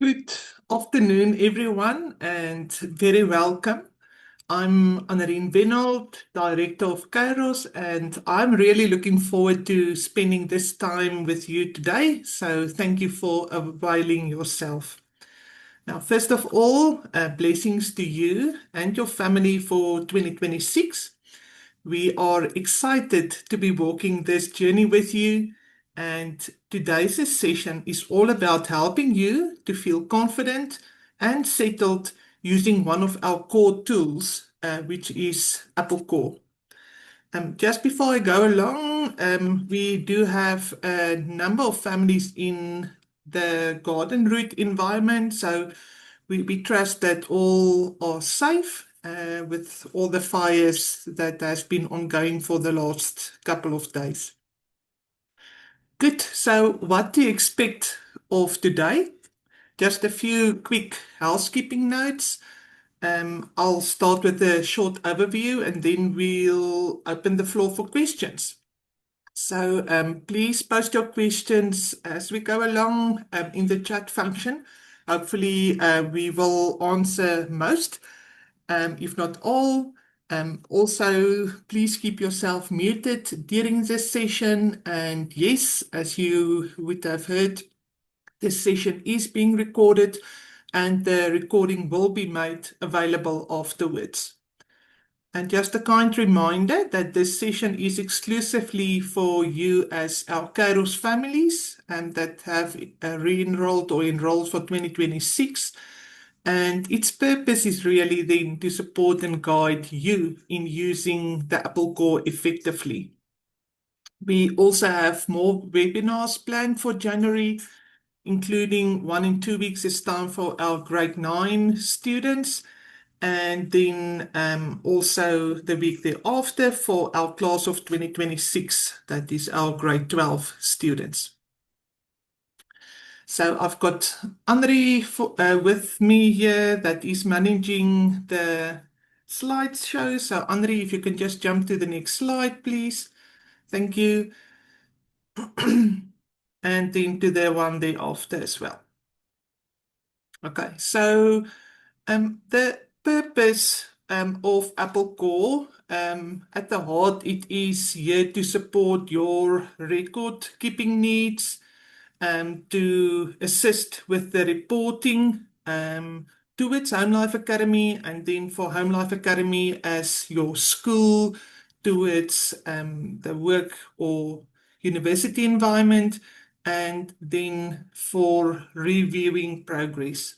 Good afternoon, everyone, and very welcome. I'm Annerine Wenold, Director of Kairos, and I'm really looking forward to spending this time with you today. So thank you for availing yourself. Now, first of all, blessings to you and your family for 2026. We are excited to be walking this journey with you, and today's session is all about helping you to feel confident and settled using one of our core tools, which is Applecore. Just before I go along, we do have a number of families in the garden route environment, so we trust that all are safe with all the fires that has been ongoing for the last couple of days. Good. So what to expect of today? Just a few quick housekeeping notes. I'll start with a short overview and then we'll open the floor for questions. So please post your questions as we go along in the chat function. Hopefully, we will answer most, if not all. Also, please keep yourself muted during this session. And yes, as you would have heard, this session is being recorded and the recording will be made available afterwards. And just a kind reminder that this session is exclusively for you as our Kairos families and that have re-enrolled or enrolled for 2026. And its purpose is really then to support and guide you in using the Applecore effectively. We also have more webinars planned for January, including 1 in 2 weeks this time for our grade 9 students. And then also the week thereafter for our class of 2026, that is our grade 12 students. So I've got Andri with me here that is managing the slideshow. So Andri, if you can just jump to the next slide, please. Thank you. And then to the one thereafter as well. Okay, so the purpose of Applecore, at the heart, it is here to support your record keeping needs, to assist with the reporting towards Home Life Academy, and then for Home Life Academy as your school towards the work or university environment, and then for reviewing progress.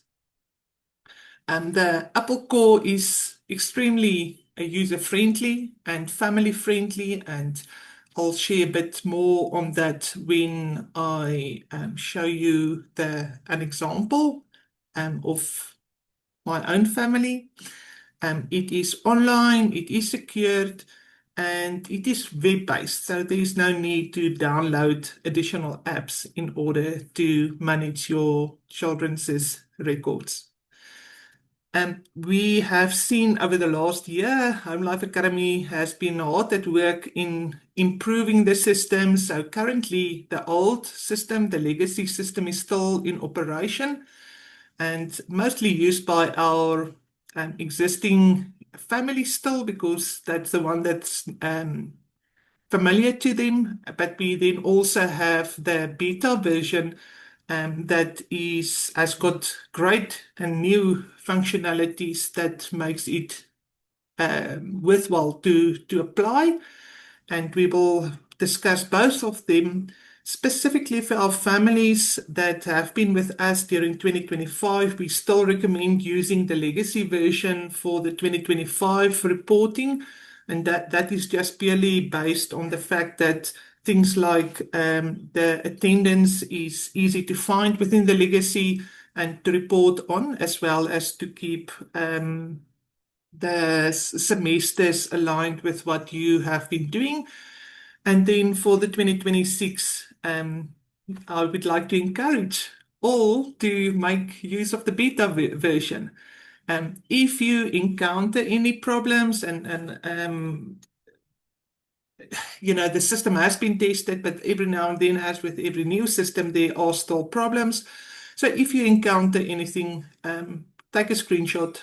The Applecore is extremely user-friendly and family-friendly, and I'll share a bit more on that when I show you an example of my own family. It is online, it is secured, and it is web-based, so there is no need to download additional apps in order to manage your children's records. We have seen over the last year, Home Life Academy has been hard at work in improving the system. So currently, the old system, the legacy system, is still in operation and mostly used by our existing family still because that's the one that's familiar to them. But we then also have the beta version that has got great and new functionalities that makes it worthwhile to apply. And we will discuss both of them specifically for our families that have been with us during 2025. We still recommend using the legacy version for the 2025 reporting. And that is just purely based on the fact that things like the attendance is easy to find within the legacy and to report on, as well as to keep the semesters aligned with what you have been doing. And then for the 2026, I would like to encourage all to make use of the beta version. If you encounter any problems and the system has been tested, but every now and then, as with every new system, there are still problems. So if you encounter anything, take a screenshot,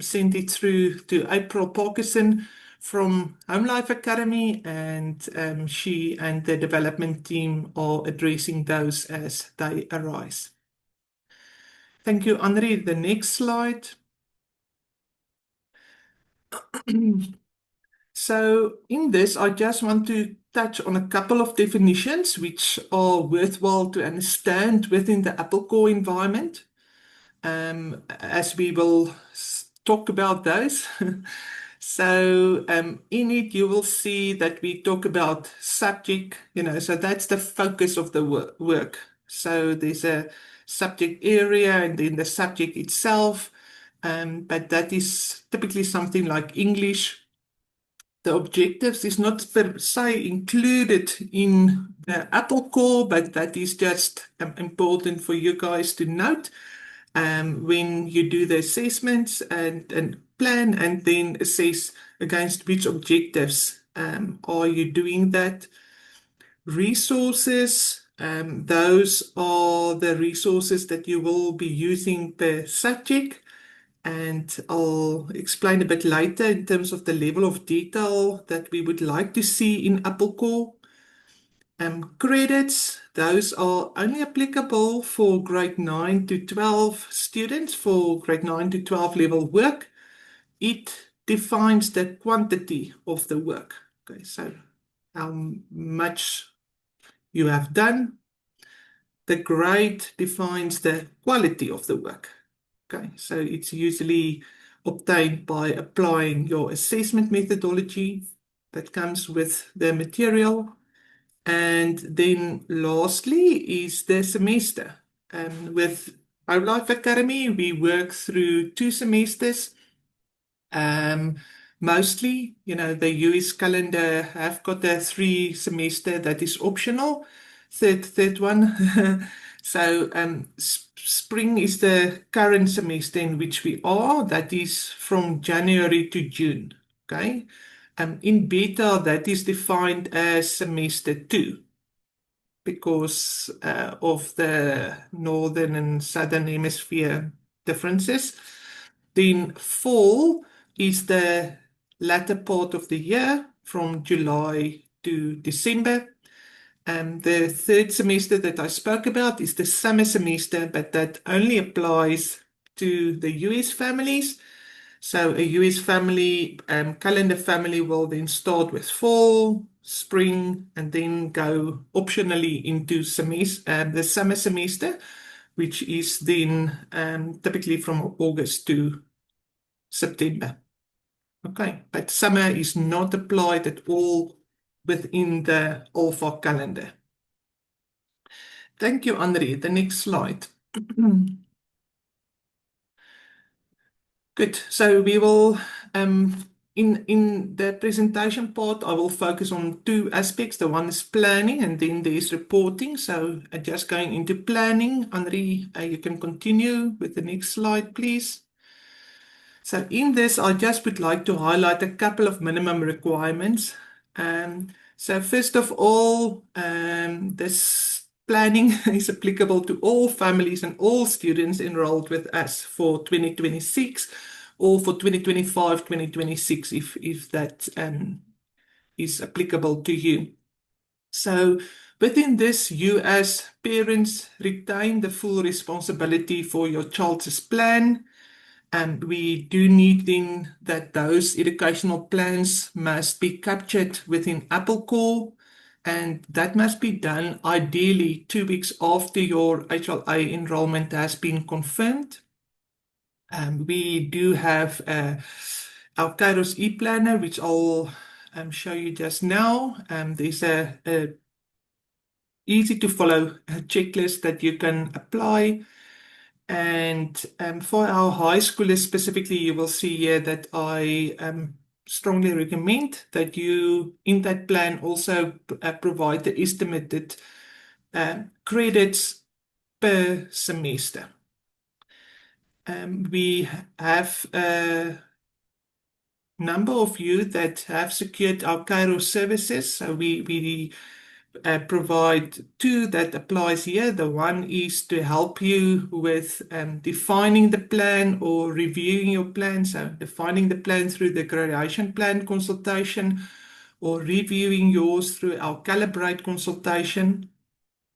send it through to April Parkinson from Home Life Academy, and she and the development team are addressing those as they arise. Thank you, Henri. The next slide. So in this, I just want to touch on a couple of definitions which are worthwhile to understand within the Applecore environment, as we will talk about those. So in it, you will see that we talk about subject, so that's the focus of the work. So there's a subject area and then the subject itself, but that is typically something like English. The objectives is not per se included in the Applecore, but that is just important for you guys to note when you do the assessments and plan and then assess against which objectives are you doing that. Resources, those are the resources that you will be using per subject. And I'll explain a bit later in terms of the level of detail that we would like to see in Applecore. Credits, those are only applicable for grade 9 to 12 students for grade 9 to 12 level work. It defines the quantity of the work. Okay, so how much you have done. The grade defines the quality of the work. Okay, so it's usually obtained by applying your assessment methodology that comes with the material. And then lastly is the semester. With our Life Academy, we work through 2 semesters. Mostly, the US calendar have got a 3 semester that is optional. Third one. So spring is the current semester in which we are. That is from January to June. Okay. In beta, that is defined as semester 2 because of the northern and southern hemisphere differences. Then fall is the latter part of the year from July to December. The third semester that I spoke about is the summer semester, but that only applies to the US families. So a US family, calendar family will then start with fall, spring, and then go optionally into the summer semester, which is then typically from August to September. Okay, but summer is not applied at all within the Alpha calendar. Thank you, Andre. The next slide. Good. So we will, in the presentation part, I will focus on 2 aspects. The one is planning, and then there's reporting. So just going into planning, Henri, you can continue with the next slide, please. So in this, I just would like to highlight a couple of minimum requirements. So first of all, this planning is applicable to all families and all students enrolled with us for 2026 or for 2025, 2026, if that is applicable to you. So within this, you as parents retain the full responsibility for your child's plan. And we do need then that those educational plans must be captured within Applecore, and that must be done ideally 2 weeks after your HLA enrollment has been confirmed. We do have our Kairos e-planner, which I'll show you just now. There's a easy to follow checklist that you can apply. And for our high schoolers specifically, you will see here that I strongly recommend that you, in that plan, also provide the estimated credits per semester. We have a number of you that have secured our Kairos services. So we provide two that applies here. The one is to help you with defining the plan or reviewing your plan. So defining the plan through the gradation plan consultation or reviewing yours through our calibrate consultation.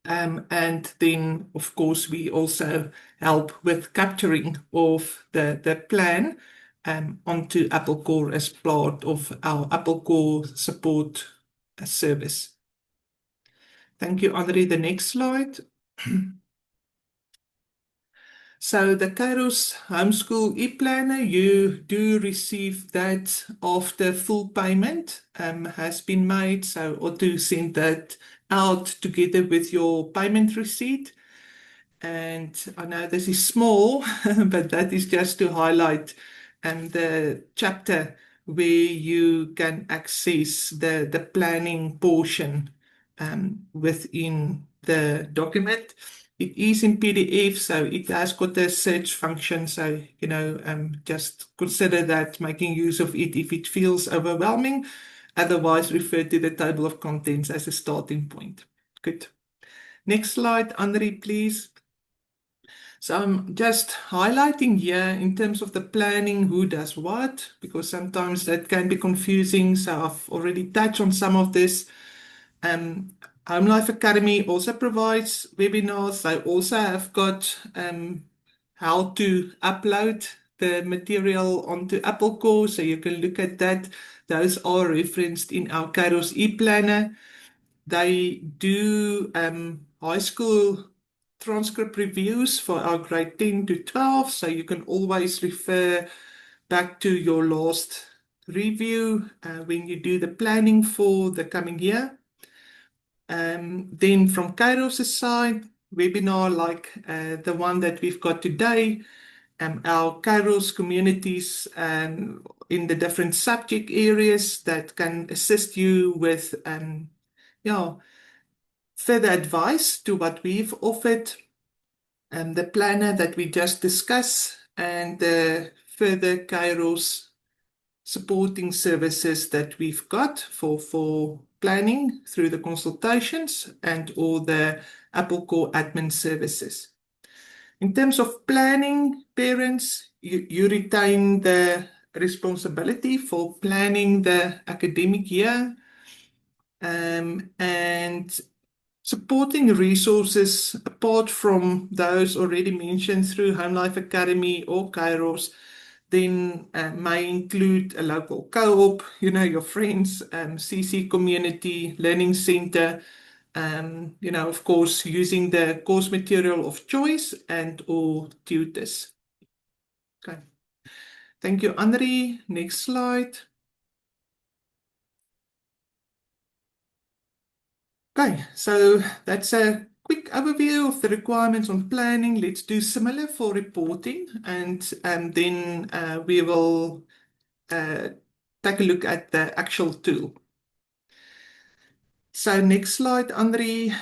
And then, of course, we also help with capturing of the plan onto Applecore as part of our Applecore support service. Thank you, Andre. The next slide. So the Kairos Homeschool e-planner, you do receive that after full payment has been made. So auto send that out together with your payment receipt. And I know this is small, but that is just to highlight the chapter where you can access the planning portion within the document. It is in PDF, so it has got a search function. So, just consider that, making use of it if it feels overwhelming. Otherwise, refer to the table of contents as a starting point. Good. Next slide, Andre, please. So I'm just highlighting here in terms of the planning, who does what, because sometimes that can be confusing. So I've already touched on some of this. Home Life Academy also provides webinars. I also have got how to upload the material onto Applecore, so you can look at that. Those are referenced in our Kairos e-planner. They do high school transcript reviews for our grade 10 to 12, so you can always refer back to your last review when you do the planning for the coming year. Then from Kairos' side, webinar like the one that we've got today, our Kairos communities in the different subject areas that can assist you with further advice to what we've offered, the planner that we just discussed, and the further Kairos supporting services that we've got for planning through the consultations and all the Applecore admin services. In terms of planning, parents, you retain the responsibility for planning the academic year and supporting resources apart from those already mentioned through Home Life Academy or Kairos, then may include a local co-op, your friends, CC community, learning center, of course, using the course material of choice and or tutors. Okay. Thank you, Andre. Next slide. Okay, so that's a quick overview of the requirements on planning. Let's do similar for reporting, and then we will take a look at the actual tool. So next slide, Andre,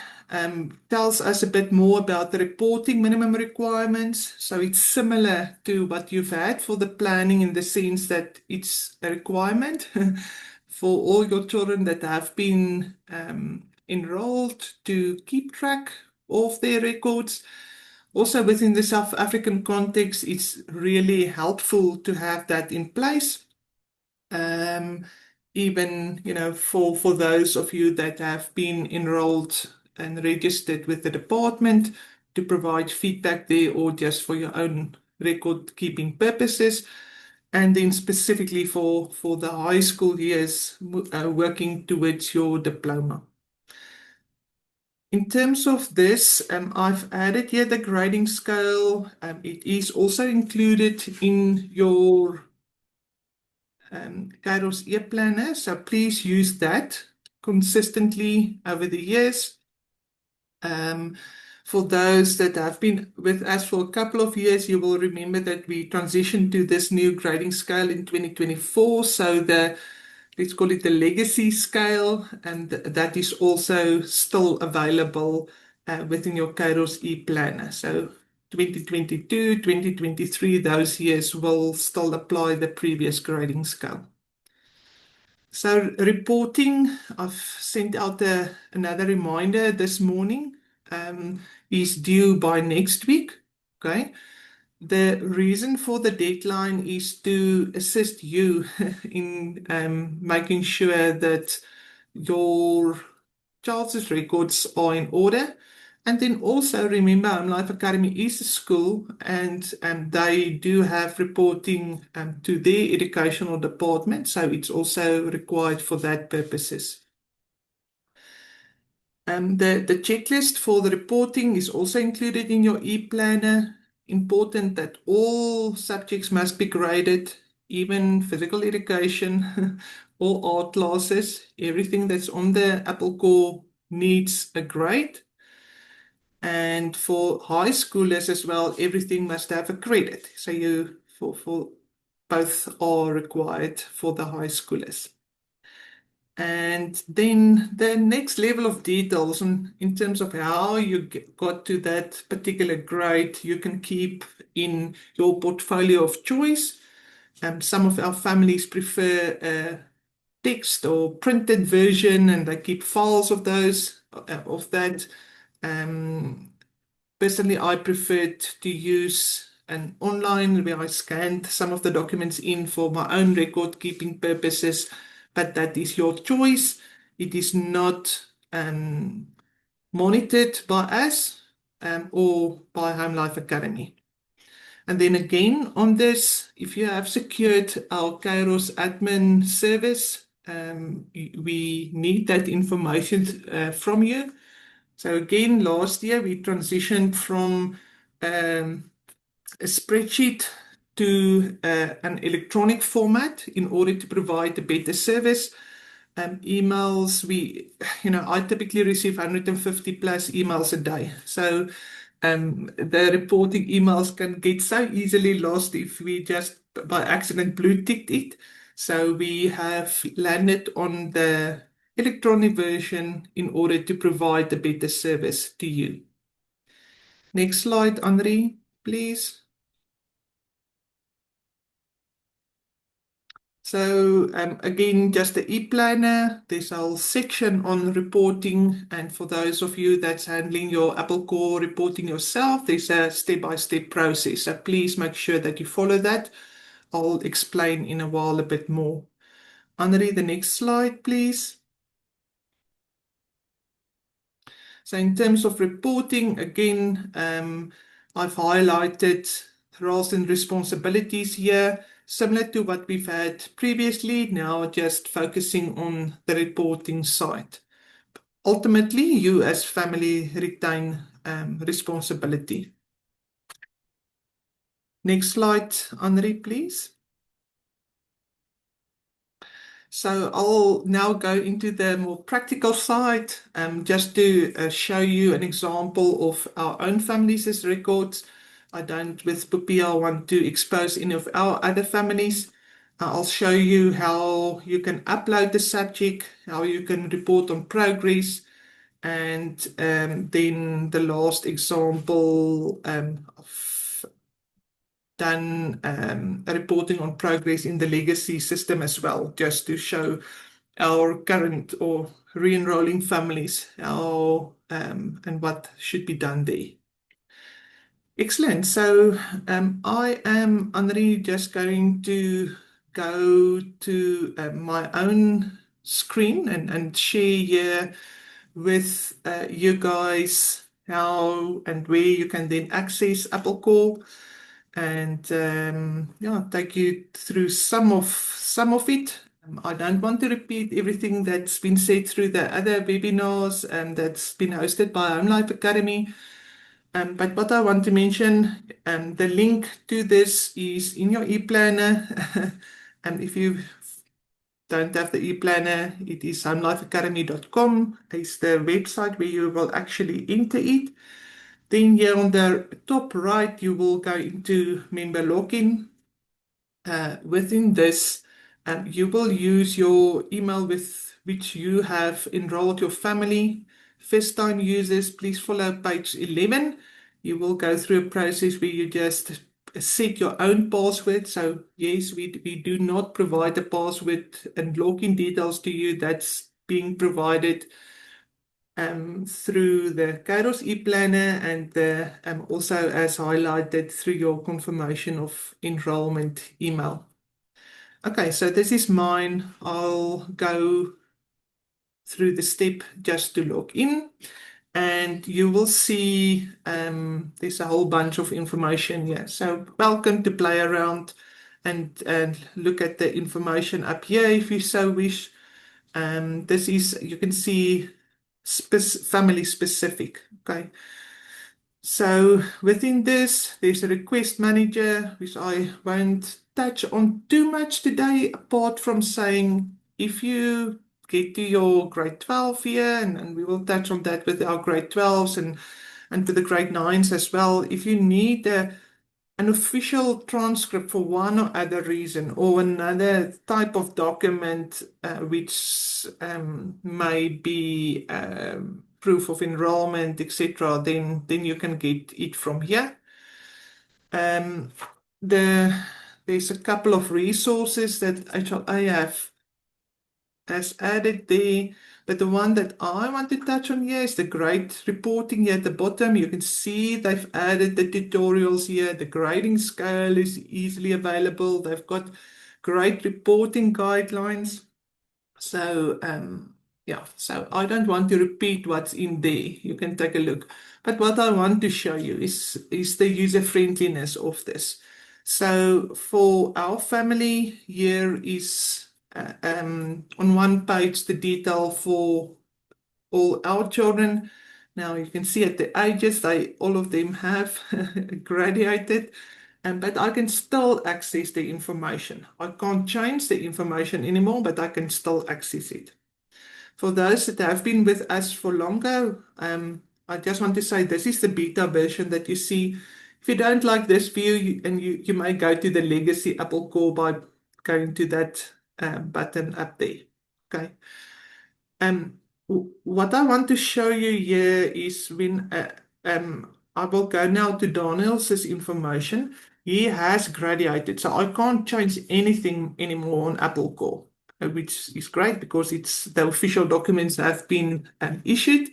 tells us a bit more about the reporting minimum requirements. So it's similar to what you've had for the planning in the sense that it's a requirement for all your children that have been enrolled to keep track of their records. Also within the South African context, it's really helpful to have that in place. Even, for those of you that have been enrolled and registered with the department to provide feedback there or just for your own record keeping purposes. And then specifically for the high school years, working towards your diploma. In terms of this, I've added here the grading scale. It is also included in your Kairos e-planner, so please use that consistently over the years. For those that have been with us for a couple of years, you will remember that we transitioned to this new grading scale in 2024. So let's call it the legacy scale, and that is also still available within your Kairos e-planner. So 2022, 2023, those years will still apply the previous grading scale. So reporting, I've sent out another reminder this morning, is due by next week. Okay. The reason for the deadline is to assist you in making sure that your child's records are in order. And then also remember, Life Academy is a school and they do have reporting to their educational department. So it's also required for that purposes. The checklist for the reporting is also included in your e-planner. Important that all subjects must be graded, even physical education, all art classes, everything that's on the Applecore needs a grade. And for high schoolers as well, everything must have a credit. So for both are required for the high schoolers. And then the next level of details in terms of how you got to that particular grade, you can keep in your portfolio of choice. Some of our families prefer a text or printed version, and they keep files of those of that. Um, Personally, I preferred to use an online where I scanned some of the documents in for my own record keeping purposes, but that is your choice. It is not monitored by us or by Home Life Academy. And then again on this, if you have secured our Kairos admin service, we need that information from you. So again, last year we transitioned from a spreadsheet to an electronic format in order to provide a better service. Emails, I typically receive 150 plus emails a day. So the reporting emails can get so easily lost if we just by accident blue ticked it. So we have landed on the electronic version in order to provide a better service to you. Next slide, Henri, please. So again, just the e-planner, there's a whole section on reporting. And for those of you that's handling your Applecore reporting yourself, there's a step-by-step process. So please make sure that you follow that. I'll explain in a while a bit more. Henri, the next slide, please. So in terms of reporting, again, I've highlighted roles and responsibilities here, similar to what we've had previously, now just focusing on the reporting side. Ultimately, you as family retain responsibility. Next slide, Henri, please. So I'll now go into the more practical side, just to show you an example of our own family's records. I don't, with Pupia, want to expose any of our other families. I'll show you how you can upload the subject, how you can report on progress, and then the last example, done reporting on progress in the legacy system as well, just to show our current or re-enrolling families how and what should be done there. Excellent. So I am, Henri, just going to go to my own screen and share here with you guys how and where you can then access Applecore and yeah, take you through some of it. I don't want to repeat everything that's been said through the other webinars that's been hosted by Home Life Academy. But what I want to mention, the link to this is in your e-planner. And if you don't have the e-planner, it is homelifeacademy.com. It's the website where you will actually enter it. Then here on the top right, you will go into member login. Within this, you will use your email with which you have enrolled your family. First-time users, please follow page 11. You will go through a process where you just set your own password. So yes, we do not provide the password and login details to you. That's being provided through the Kairos e-planner and also as highlighted through your confirmation of enrollment email. Okay, so this is mine. I'll go through the step just to log in. And you will see there's a whole bunch of information here. So welcome to play around and look at the information up here if you so wish. This is, you can see family specific. Okay. So within this, there's a request manager, which I won't touch on too much today, apart from saying if you get to your grade 12 here, and we will touch on that with our grade 12s and with the grade 9s as well. If you need an official transcript for one or other reason or another type of document which may be proof of enrollment, etc., then you can get it from here. Um, there's a couple of resources that I have has added there, but the one that I want to touch on here is the grade reporting here at the bottom. You can see they've added the tutorials here. The grading scale is easily available. They've got grade reporting guidelines. So yeah, so I don't want to repeat what's in there. You can take a look. But what I want to show you is the user friendliness of this. So for our family, here is on one page the detail for all our children. Now you can see at the ages, all of them have graduated, but I can still access the information. I can't change the information anymore, but I can still access it. For those that have been with us for longer, I just want to say this is the beta version that you see. If you don't like this view, you may go to the legacy Applecore by going to that button up there. Okay. What I want to show you here is when I will go now to Daniel's information. He has graduated, so I can't change anything anymore on Applecore, which is great because it's the official documents have been issued.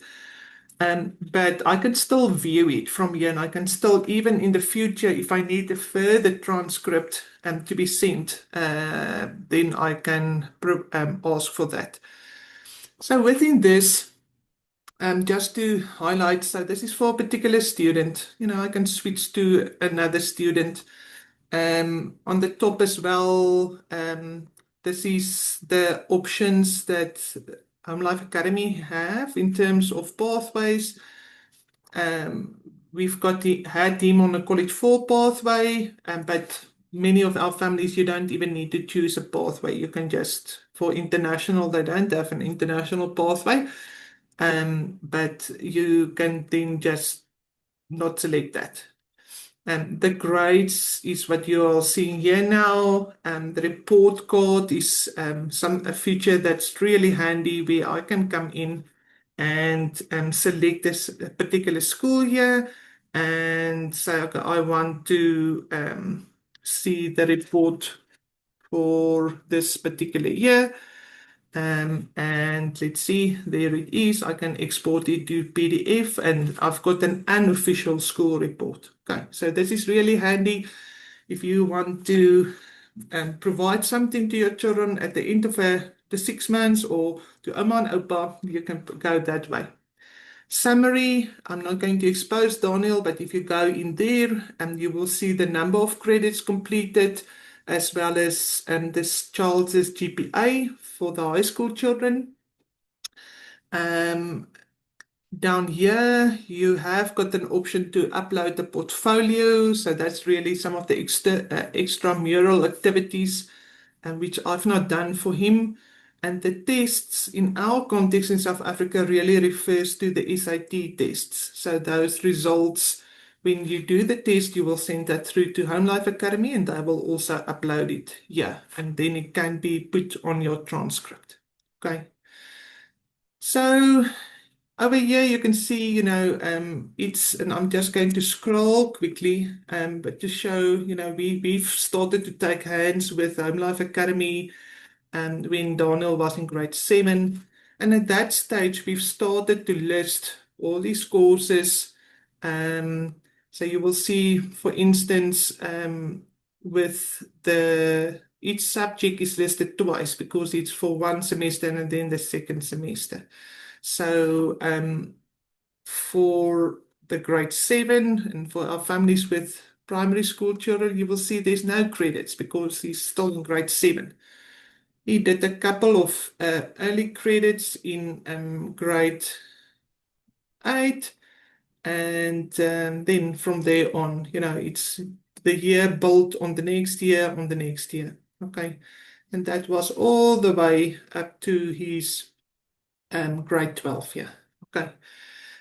But I can still view it from here, and I can still, even in the future, if I need a further transcript to be sent, then I can ask for that. So within this, just to highlight, so this is for a particular student. You know, I can switch to another student. On the top as well, this is the options that Home Life Academy have in terms of pathways. We've had him on a College 4 pathway, but many of our families, you don't even need to choose a pathway. You can just, for international, they don't have an international pathway, but you can then just not select that. The grades is what you are seeing here now. The report card is a feature that's really handy where I can come in and select this particular school here and say, okay, I want to see the report for this particular year. And let's see, there it is. I can export it to PDF and I've got an unofficial school report. Okay, so this is really handy if you want to provide something to your children at the end of the 6 months or to Oma and Opa, you can go that way. Summary, I'm not going to expose Daniel, but if you go in there and you will see the number of credits completed as well as this child's GPA for the high school children. Down here, you have got an option to upload the portfolio. So that's really some of the extramural activities which I've not done for him. And the tests in our context in South Africa really refers to the SAT tests. So those results, when you do the test, you will send that through to Home Life Academy and they will also upload it here. And then it can be put on your transcript. Okay. So over here you can see, and I'm just going to scroll quickly, but to show, we've started to take hands with Home Life Academy when Daniel was in grade 7. And at that stage, we've started to list all these courses. Um, so you will see, for instance, with each subject is listed twice because it's for one semester and then the second semester. So for the grade 7 and for our families with primary school children, you will see there's no credits because he's still in grade 7. He did a couple of early credits in grade 8, and then from there on, it's the year built on the next year, on the next year. Okay. And that was all the way up to his grade 12, yeah. Okay.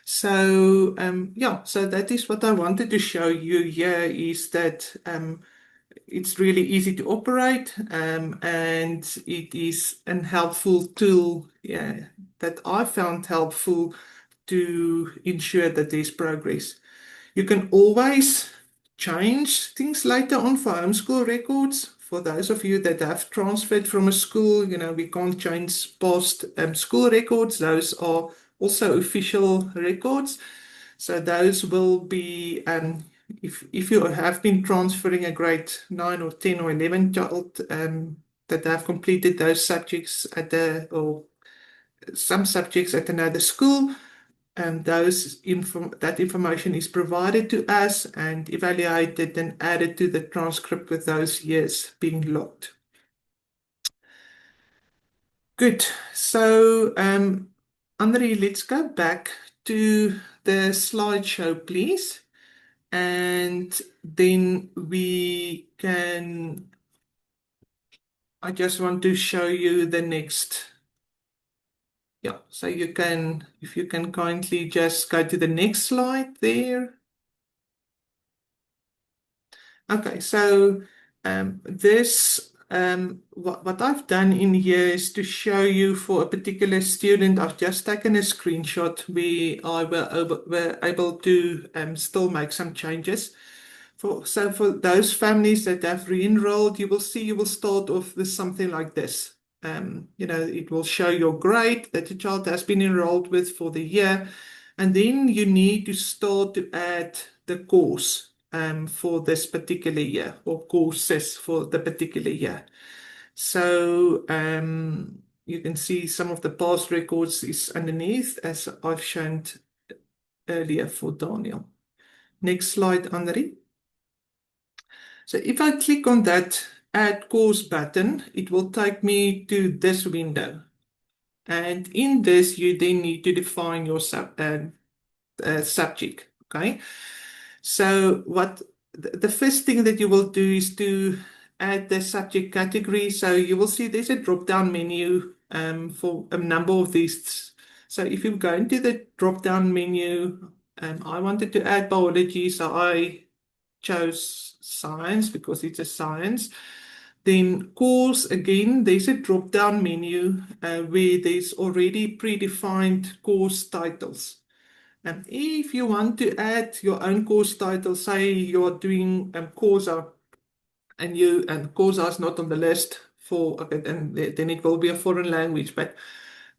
So, yeah, so that is what I wanted to show you here is that it's really easy to operate, and it is a helpful tool, yeah, that I found helpful to ensure that there's progress. You can always change things later on for homeschool records. For those of you that have transferred from a school, we can't change past school records. Those are also official records. So those will be, if you have been transferring a grade 9 or 10 or 11 child that have completed those subjects or some subjects at another school, and that information is provided to us and evaluated and added to the transcript with those years being logged. Good. So, André, let's go back to the slideshow, please. And then I just want to show you the next. Yeah, so if you can kindly just go to the next slide there. Okay, so what I've done in here is to show you for a particular student. I've just taken a screenshot where I were able to still make some changes. So for those families that have re-enrolled, you will start off with something like this. It will show your grade that the child has been enrolled with for the year, and then you need to start to add the course for this particular year, or courses for the particular year. So you can see some of the past records is underneath, as I've shown earlier for Daniel. Next slide, Anri. So if I click on that Add Course button, it will take me to this window. And in this, you then need to define your subject, okay? So the first thing that you will do is to add the subject category. So you will see there's a drop-down menu for a number of these. So if you go into the drop-down menu, I wanted to add biology, so I chose science because it's a science. Then course, again, there's a drop-down menu where there's already predefined course titles. And if you want to add your own course title, say you're doing Corsa, and Corsa is not on the list then it will be a foreign language. But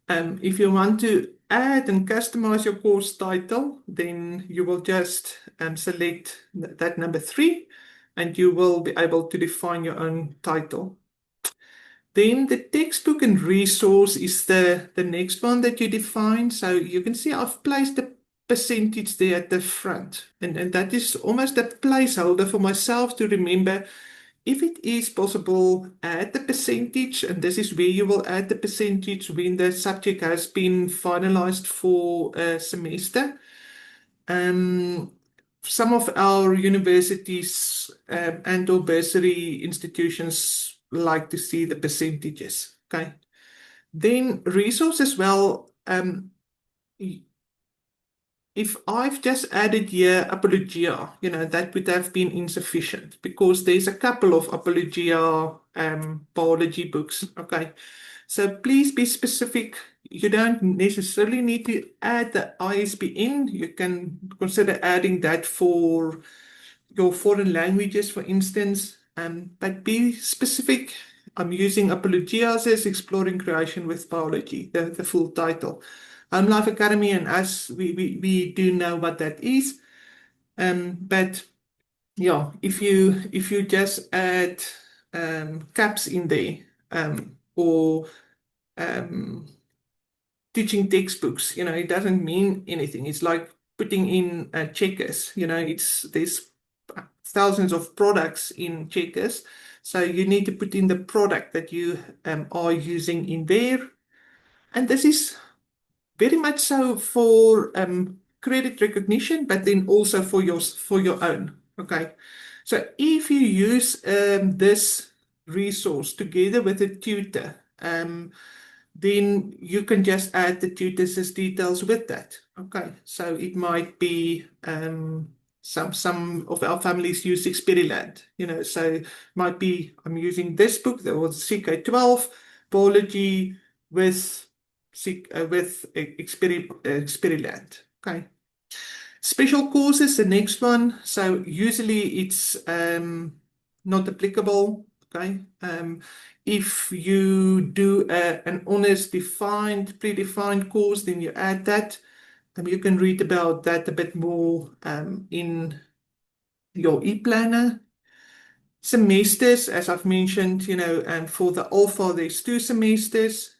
if you want to add and customize your course title, then you will just select that number 3, and you will be able to define your own title. Then the textbook and resource is the next one that you define. So you can see I've placed the percentage there at the front, and that is almost a placeholder for myself to remember. If it is possible, add the percentage, and this is where you will add the percentage when the subject has been finalized for a semester. Some of our universities and/or bursary institutions like to see the percentages. Okay. Then resource as well. If I've just added here Apologia, that would have been insufficient because there's a couple of Apologia biology books. Okay. So please be specific. you don't necessarily need to add the ISBN. You can consider adding that for your foreign languages, for instance, but be specific. I'm using Apologia's Exploring Creation with Biology, the full title. Home Life Academy, and us, we do know what that is. But yeah, if you just add caps in there, or um, teaching textbooks, it doesn't mean anything. It's like putting in checkers. There's thousands of products in checkers, so you need to put in the product that you are using in there. And this is very much so for credit recognition, but then also for your own. Okay. So if you use this resource together with a tutor, then you can just add the tutor's details with that. Okay. So it might be some of our families use Experiland, so it might be I'm using this book that was CK12 biology with Experiland. Okay. Special courses, the next one. So usually it's not applicable. Okay. If you do an honors predefined course, then you add that. You can read about that a bit more in your e-planner. Semesters, as I've mentioned, and for the Alpha, there's 2 semesters.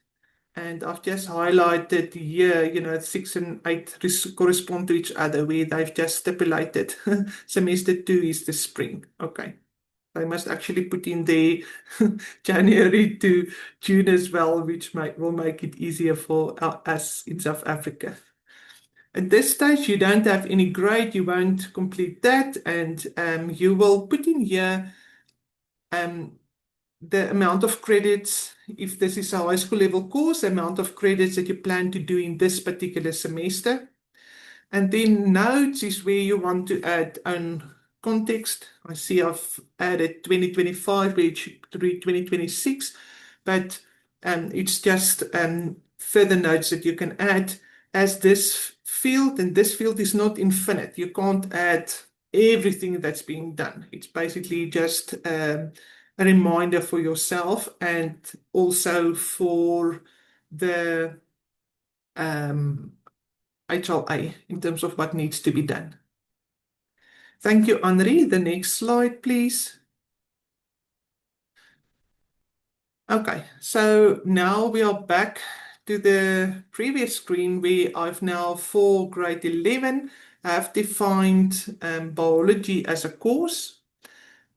And I've just highlighted here, 6 and 8 correspond to each other, where they've just stipulated semester 2 is the spring. Okay. I must actually put in there January to June as well, which will make it easier for us in South Africa. At this stage, you don't have any grade, you won't complete that, and you will put in here um, the amount of credits, if this is a high school level course, the amount of credits that you plan to do in this particular semester. And then notes is where you want to add own context. I see I've added 2025, where it should read 2026, but it's just further notes that you can add as this field, and this field is not infinite. You can't add everything that's being done. It's basically just a reminder for yourself and also for the HLA in terms of what needs to be done. Thank you, Henri. The next slide, please. Okay, so now we are back to the previous screen where I've now, for grade 11, have defined biology as a course.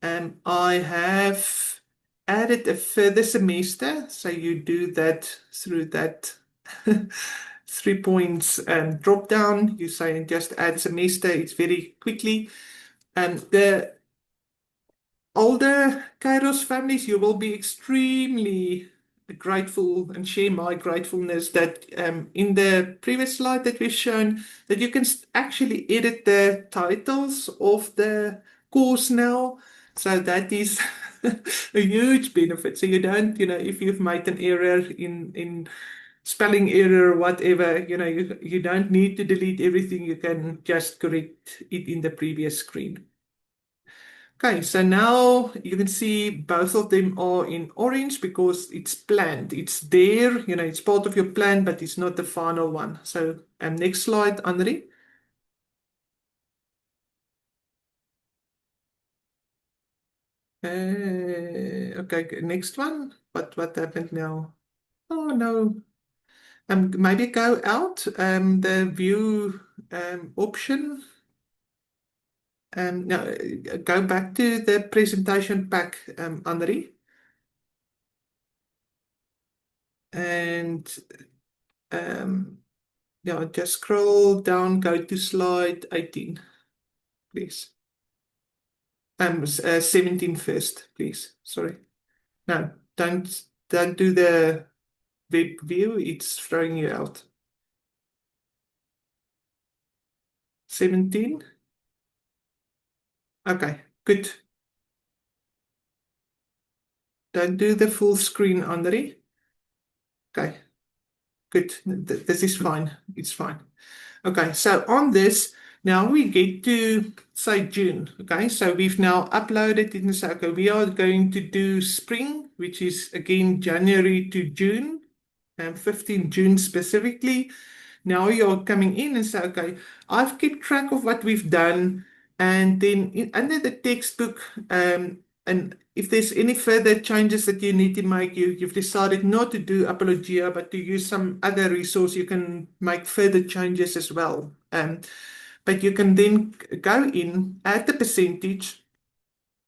I have added a further semester, so you do that through that 3 points drop down. You say just add semester, it's very quickly. The older Kairos families, you will be extremely grateful and share my gratefulness that in the previous slide that we've shown, that you can actually edit the titles of the course now. So that is a huge benefit. So you don't, if you've made an error in spelling error or whatever, you don't need to delete everything. You can just correct it in the previous screen. Okay, so now you can see both of them are in orange because it's planned. It's there, it's part of your plan, but it's not the final one. So next slide, Henri. Okay, next one. What happened now? Oh no. Maybe go out the view option. No, go back to the presentation pack, Henri. And yeah, just scroll down, go to slide 18, please. 17 first, please. Sorry. No, don't do the web view. It's throwing you out. 17. Okay, good. Don't do the full screen, Henri. Okay. Good. This is fine. It's fine. Okay, so on this, now we get to say June. Okay, so we've now uploaded it and say, okay, we are going to do spring, which is again January to June, and 15 June specifically. Now you're coming in and say, okay, I've kept track of what we've done, and then under the textbook, and if there's any further changes that you need to make, you've decided not to do Apologia, but to use some other resource, you can make further changes as well. But you can then go in, add the percentage.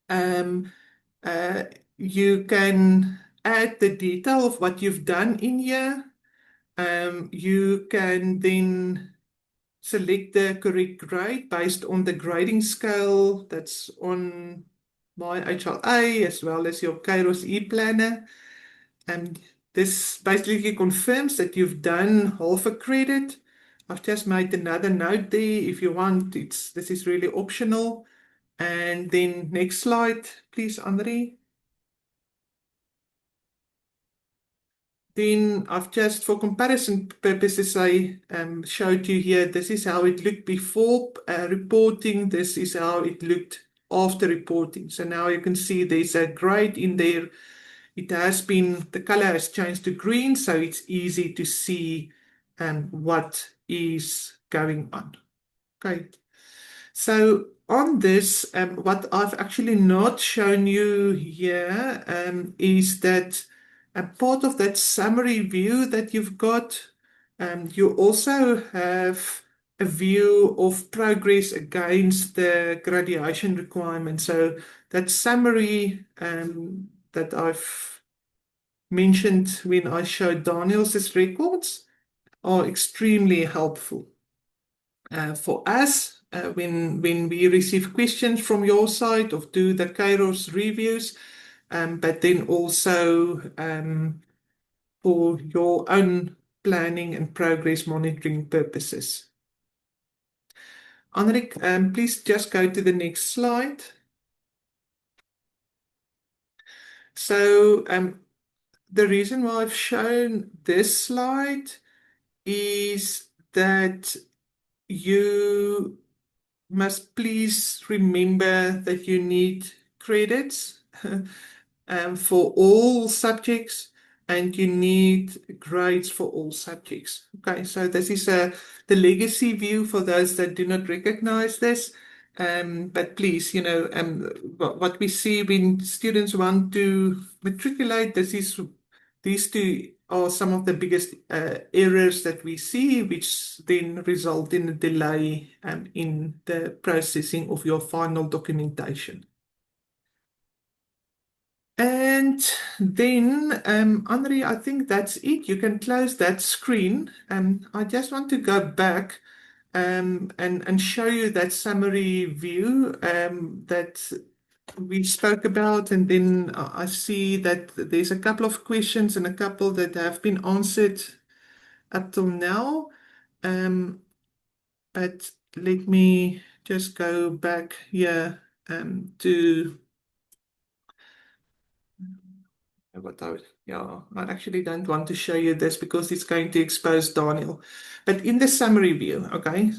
Um, uh, you can add the detail of what you've done in here. You can then select the correct grade based on the grading scale that's on my HLA as well as your Kairos e-planner. And this basically confirms that you've done half a credit. I've just made another note there. If you want, this is really optional. And then next slide, please, André. Then I've just, for comparison purposes, I showed you here, this is how it looked before reporting. This is how it looked after reporting. So now you can see there's a grade in there. It has been, the color has changed to green, so it's easy to see what is going on. Okay. So on this, what I've actually not shown you here is that a part of that summary view that you've got, you also have a view of progress against the graduation requirement. So that summary that I've mentioned when I showed Daniel's records are extremely helpful for us when we receive questions from your side or do the Kairos reviews, but then also for your own planning and progress monitoring purposes. Anrik, please just go to the next slide. So the reason why I've shown this slide is that you must please remember that you need credits for all subjects and you need grades for all subjects. Okay, so this is the legacy view for those that do not recognize this. But please, what we see when students want to matriculate, these two are some of the biggest errors that we see, which then result in a delay in the processing of your final documentation. And then, Henri, I think that's it. You can close that screen. I just want to go back and show you that summary view that we spoke about. And then I see that there's a couple of questions and a couple that have been answered up till now. But let me just go back here to I actually don't want to show you this because it's going to expose Daniel. But in the summary view, okay,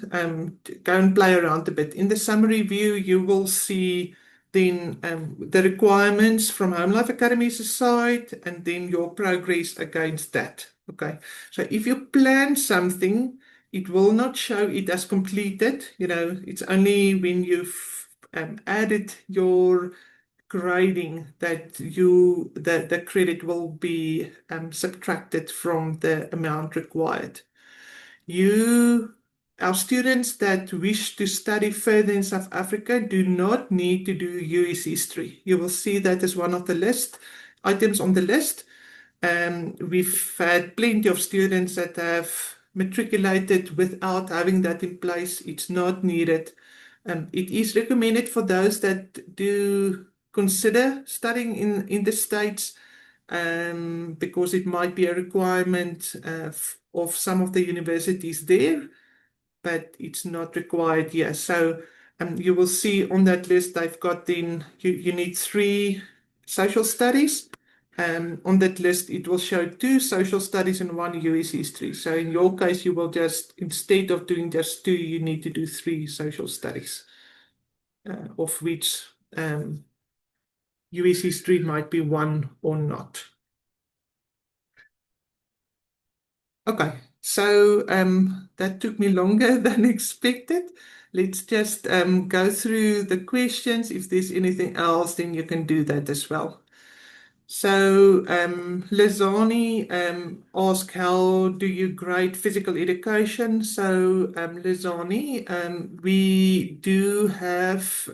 go and play around a bit. In the summary view, you will see then the requirements from Home Life Academy's side and then your progress against that. Okay, so if you plan something, it will not show it as completed. It's only when you've added your grading that the credit will be subtracted from the amount required. Our students that wish to study further in South Africa do not need to do US history. You will see that as one of the items on the list. We've had plenty of students that have matriculated without having that in place. It's not needed. It is recommended for those that do consider studying in the States because it might be a requirement of some of the universities there, but it's not required here. So you will see on that list, I've got then, you need 3 social studies On that list, it will show 2 social studies and 1 US history. So in your case, you will just, instead of doing just 2, you need to do 3 social studies, of which US history might be 1 or not. Okay, so that took me longer than expected. Let's just go through the questions. If there's anything else, then you can do that as well. So, Lizani asked, how do you grade physical education? So, Lizani, we do have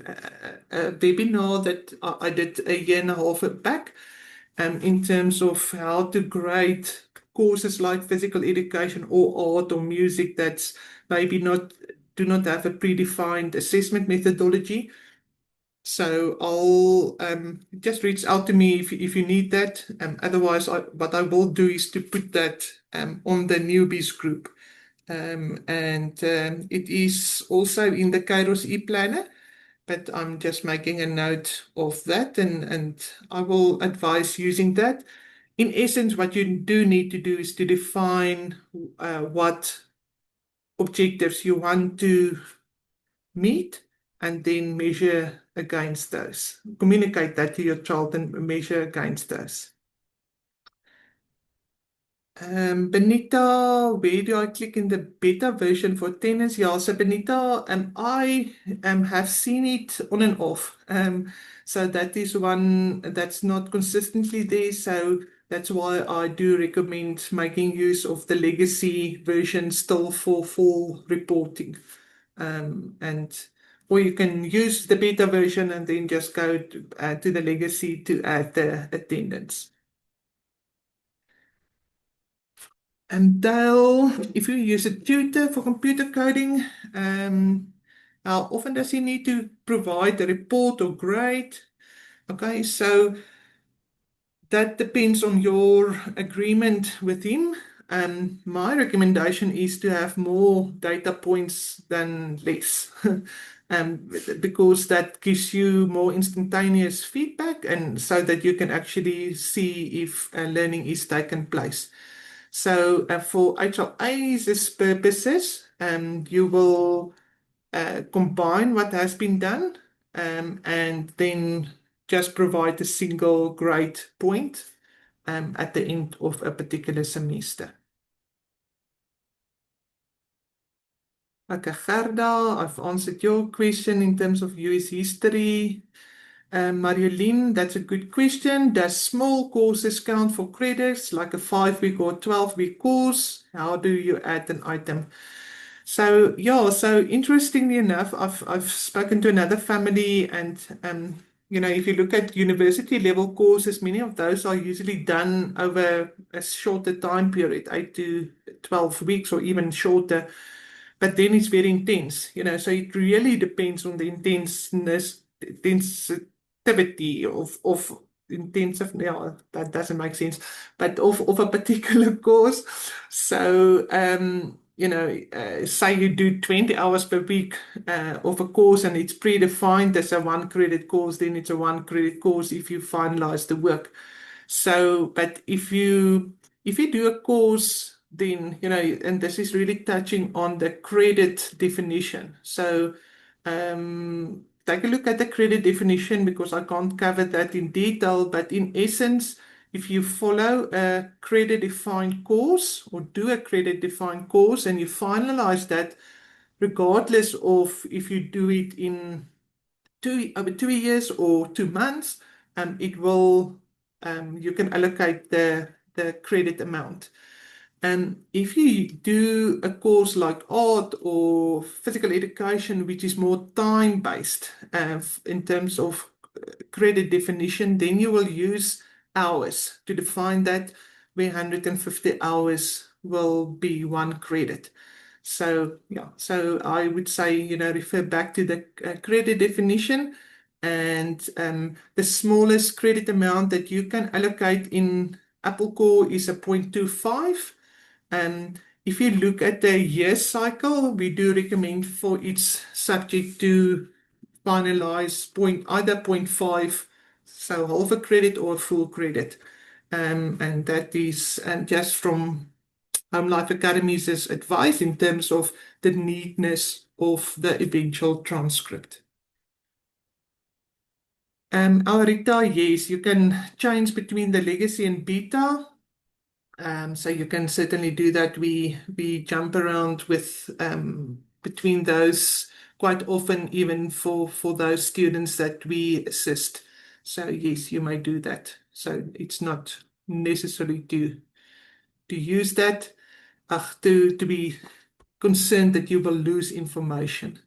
a webinar that I did a year and a half back, in terms of how to grade courses like physical education or art or music that's maybe not do not have a predefined assessment methodology. So I'll just reach out to me if you need that. Otherwise, what I will do is to put that on the newbies group. And it is also in the Kairos e-planner, but I'm just making a note of that, and I will advise using that. In essence, what you do need to do is to define what objectives you want to meet and then measure against those. Communicate that to your child and measure against those. Benita, where do I click in the beta version for tennis? Yeah, so Benita, I have seen it on and off. So that is one that's not consistently there. So that's why I do recommend making use of the legacy version still for full reporting. And or you can use the beta version and then just go to the legacy to add the attendance. And Dale, if you use a tutor for computer coding, how often does he need to provide a report or grade? Okay, so that depends on your agreement with him. My recommendation is to have more data points than less, because that gives you more instantaneous feedback, and so that you can actually see if learning is taking place. So for HLA's purposes, you will combine what has been done, and then just provide a single grade point at the end of a particular semester. Okay, Gerda, I've answered your question in terms of US history. Marjolein, that's a good question. Does small courses count for credits, like a 5-week or 12-week course? How do you add an item? So yeah, so interestingly enough, I've spoken to another family, and if you look at university level courses, many of those are usually done over a shorter time period, 8 to 12 weeks or even shorter. But then it's very intense, so it really depends on the intensity of intensive, yeah, that doesn't make sense, but of a particular course. So, say you do 20 hours per week of a course, and it's predefined as a 1 credit course, then it's a 1 credit course if you finalize the work. So, but if you do a course, then, and this is really touching on the credit definition. So, take a look at the credit definition, because I can't cover that in detail, but in essence, if you follow a credit defined course or do a credit defined course and you finalize that, regardless of if you do it in over 2 years or 2 months, it will you can allocate the credit amount. And if you do a course like art or physical education, which is more time-based in terms of credit definition, then you will use hours to define that, where 150 hours will be 1 credit. So, yeah, so I would say, refer back to the credit definition, and the smallest credit amount that you can allocate in Applecore is a 0.25. If you look at the year cycle, we do recommend for each subject to finalize either 0.5, so half a credit or a full credit. And that is just from Home Life Academy's advice in terms of the neatness of the eventual transcript. Alrita, yes, you can change between the legacy and beta. So you can certainly do that. We jump around with between those quite often, even for those students that we assist. So yes, you may do that. So it's not necessary to use that, to be concerned that you will lose information.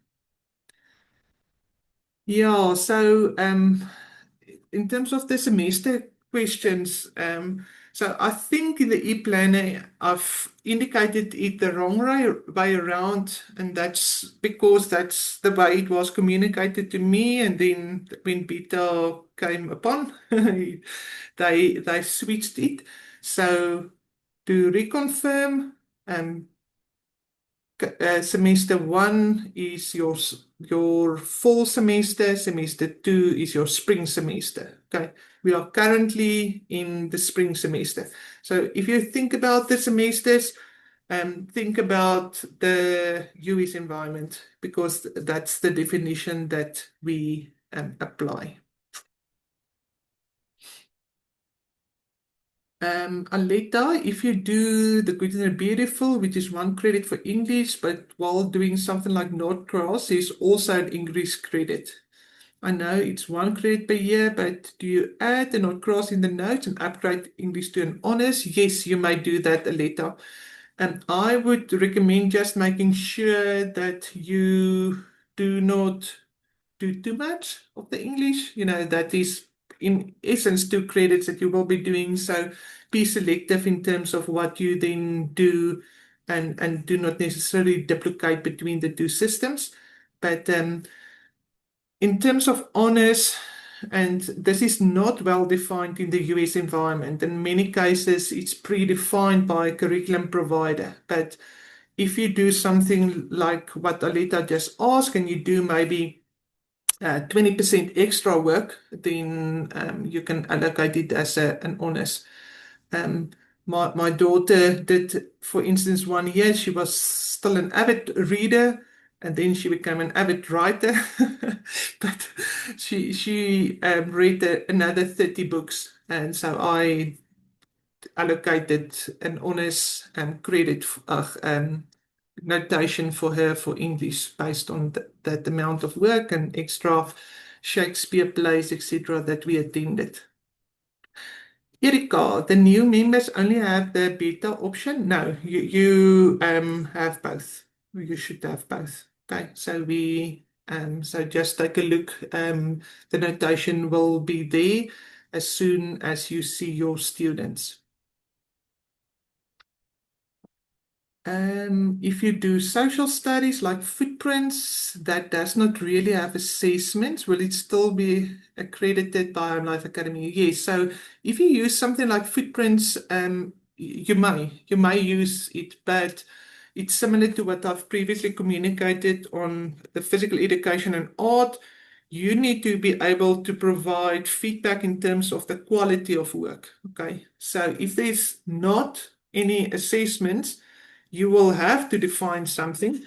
Yeah, so in terms of the semester questions, so I think in the e-planner I've indicated it the wrong way around, and that's because that's the way it was communicated to me, and then when beta came upon, they switched it. So to reconfirm, um, semester one is your fall semester. Semester two is your spring semester. Okay, we are currently in the spring semester. So if you think about the semesters, think about the US environment because that's the definition that we apply. Aleta, if you do the Good and the Beautiful, which is 1 credit for English, but while doing something like North Cross, is also an English credit. I know it's 1 credit per year, but do you add the North Cross in the notes and upgrade English to an honors? Yes, you may do that, Aleta. And I would recommend just making sure that you do not do too much of the English. That is in essence 2 credits that you will be doing. So be selective in terms of what you then do and do not necessarily duplicate between the two systems. But in terms of honors, and this is not well defined in the US environment. In many cases, it's predefined by a curriculum provider. But if you do something like what Alita just asked, and you do maybe 20% extra work, then you can allocate it as an honors. Um, my daughter did, for instance, 1 year, she was still an avid reader, and then she became an avid writer. But she read another 30 books, and so I allocated an honors credit notation for her for English based on that amount of work and extra Shakespeare plays, etc., that we attended. Erika, the new members only have the beta option? No, you have both. You should have both. Okay, so just take a look. The notation will be there as soon as you see your students. If you do social studies like footprints, that does not really have assessments. Will it still be accredited by Home Life Academy? Yes. So if you use something like footprints, you may use it, but it's similar to what I've previously communicated on the physical education and art. You need to be able to provide feedback in terms of the quality of work. Okay. So if there's not any assessments, you will have to define something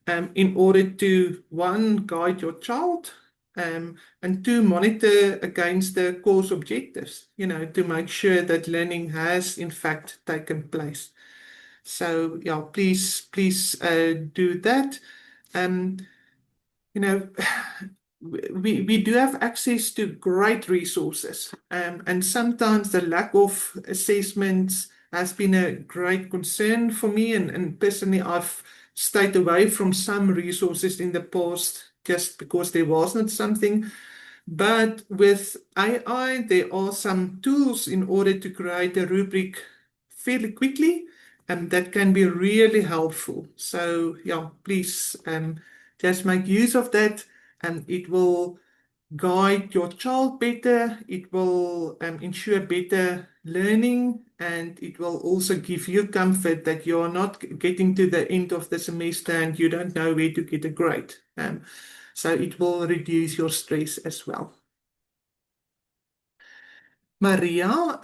in order to, one, guide your child, and two, monitor against the course objectives, to make sure that learning has in fact taken place. So yeah, please do that. Um, you know, we do have access to great resources, and sometimes the lack of assessments has been a great concern for me, and personally, I've stayed away from some resources in the past just because there wasn't something. But with AI, there are some tools in order to create a rubric fairly quickly, and that can be really helpful. So yeah, please just make use of that, and it will guide your child better. It will ensure better learning, and it will also give you comfort that you're not getting to the end of the semester and you don't know where to get a grade. So it will reduce your stress as well. Maria,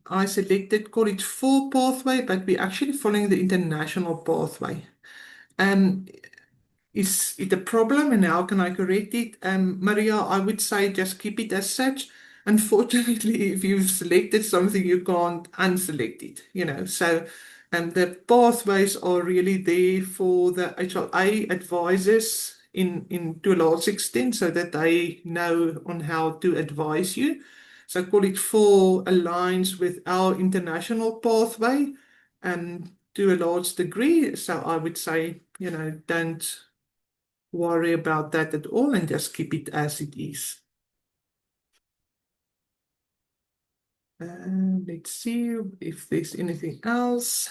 I selected College 4 pathway, but we're actually following the international pathway. Um, is it a problem and how can I correct it? Maria, I would say just keep it as such. Unfortunately, if you've selected something, you can't unselect it, you know. So the pathways are really there for the HLA advisors to a large extent so that they know on how to advise you. So College 4 aligns with our international pathway to a large degree. So I would say, you know, don't worry about that at all and just keep it as it is. Let's see if there's anything else.